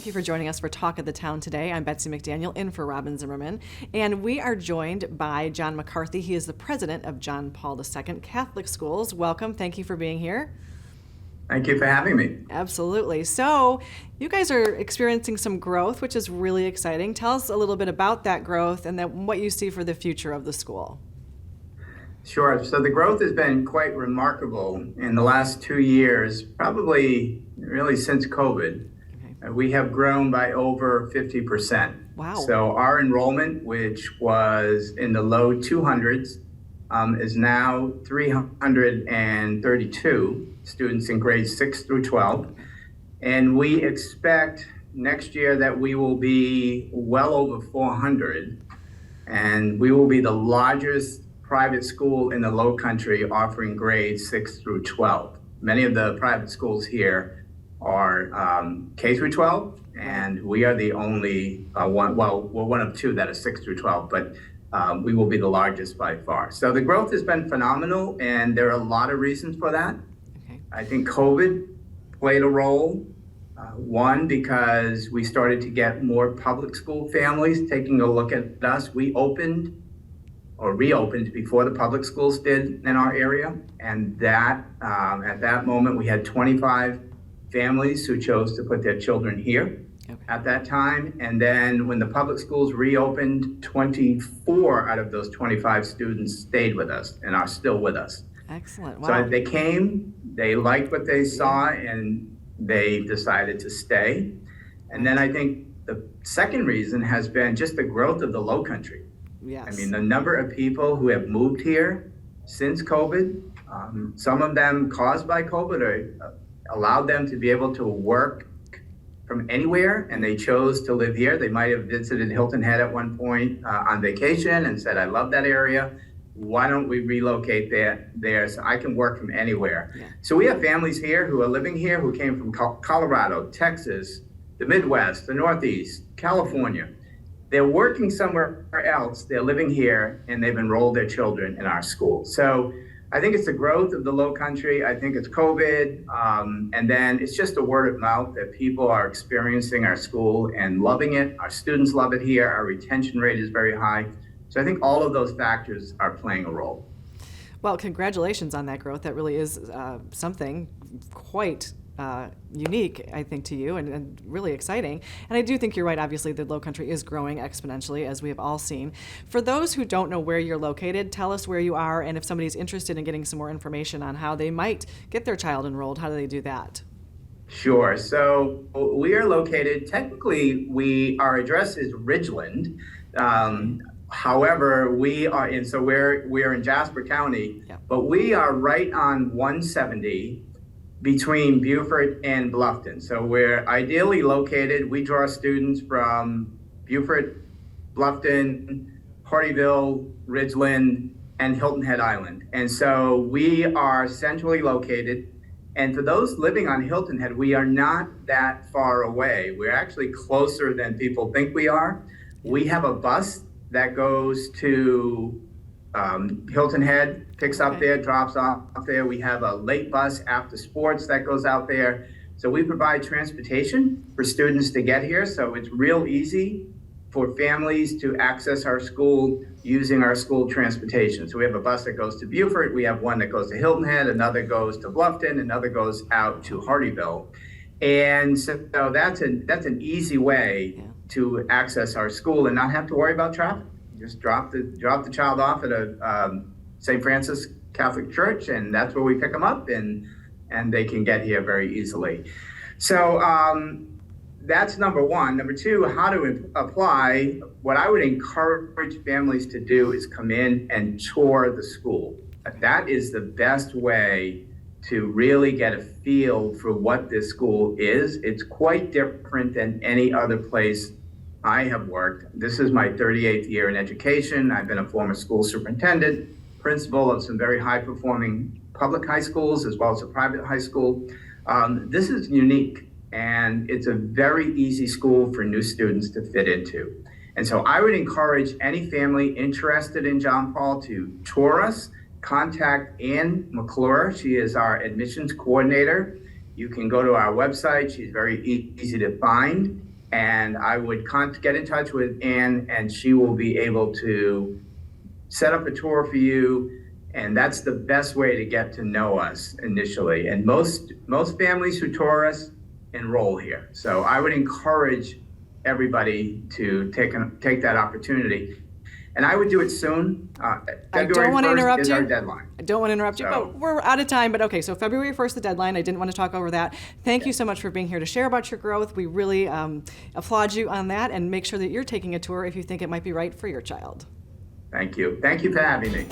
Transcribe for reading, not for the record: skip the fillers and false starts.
you for joining us for Talk of the Town today. I'm Betsy McDaniel, in for Robin Zimmerman, and we are joined by John McCarthy. He is the president of John Paul II Catholic Schools. Welcome. Thank you for being here. Thank you for having me. Absolutely. So you guys are experiencing some growth, which is really exciting. Tell us a little bit about that growth and then what you see for the future of the school. Sure. So the growth has been quite remarkable in the last 2 years, probably really since COVID. Okay. We have grown by over 50%. Wow. So our enrollment, which was in the low 200s, is now 332 students in grades 6 through 12. And we expect next year that we will be well over 400, and we will be the largest private school in the Lowcountry offering grades 6 through 12. Many of the private schools here are K through 12, and we are the only one, well, we're one of two that are 6 through 12, but we will be the largest by far. So the growth has been phenomenal, and there are a lot of reasons for that. Okay. I think COVID played a role. One, because we started to get more public school families taking a look at us. We opened or reopened before the public schools did in our area, and that at that moment we had 25 families who chose to put their children here. Okay. At that time. And then when the public schools reopened, 24 out of those 25 students stayed with us and are still with us. Excellent. Wow. So they came, they liked what they saw, and they decided to stay. And then I think the second reason has been just the growth of the Lowcountry. Yes. I mean, the number of people who have moved here since COVID, some of them caused by COVID, or allowed them to be able to work from anywhere, and they chose to live here. They might have visited Hilton Head at one point on vacation and said, I love that area. Why don't we relocate there so I can work from anywhere? Yeah. So we have families here who are living here who came from Colorado, Texas, the Midwest, the Northeast, California. They're working somewhere else, they're living here, and they've enrolled their children in our school. So I think it's the growth of the Lowcountry. I think it's COVID, and then it's just a word of mouth that people are experiencing our school and loving it. Our students love it here. Our retention rate is very high. So I think all of those factors are playing a role. Well, congratulations on that growth. That really is something quite unique, I think, to you, and really exciting. And I do think you're right. Obviously, the Lowcountry is growing exponentially, as we have all seen. For those who don't know where you're located, tell us where you are, and if somebody's interested in getting some more information on how they might get their child enrolled, how do they do that? Sure. So we are located, technically, our address is Ridgeland. However, we are in, so we're in Jasper County, yeah. But we are right on 170 between Beaufort and Bluffton. So we're ideally located. We draw students from Beaufort, Bluffton, Hardyville, Ridgeland, and Hilton Head Island. And so we are centrally located. And for those living on Hilton Head, we are not that far away. We're actually closer than people think we are. We have a bus that goes to Hilton Head, picks up there, drops off there. We have a late bus after sports that goes out there. So we provide transportation for students to get here. So it's real easy for families to access our school using our school transportation. So we have a bus that goes to Beaufort. We have one that goes to Hilton Head. Another goes to Bluffton. Another goes out to Hardyville. And so that's an easy way to access our school and not have to worry about traffic. Just drop the child off at a St. Francis Catholic Church, and that's where we pick them up, and they can get here very easily. So that's number one. Number two, how to apply. What I would encourage families to do is come in and tour the school. That is the best way to really get a feel for what this school is. It's quite different than any other place I have worked. This is my 38th year in education. I've been a former school superintendent, principal of some very high-performing public high schools as well as a private high school. This is unique, and it's a very easy school for new students to fit into. And so I would encourage any family interested in John Paul to tour us. Contact Ann McClure. She is our admissions coordinator. You can go to our website. She's very easy to find. and I would get in touch with Ann, and she will be able to set up a tour for you. And that's the best way to get to know us initially. And most families who tour us enroll here. So I would encourage everybody to take that opportunity. And I would do it soon. February 1st is our deadline. I don't want to interrupt you, but we're out of time. But okay, so February 1st, the deadline. I didn't want to talk over that. Thank you so much for being here to share about your growth. We really applaud you on that, and make sure that you're taking a tour if you think it might be right for your child. Thank you. Thank you for having me.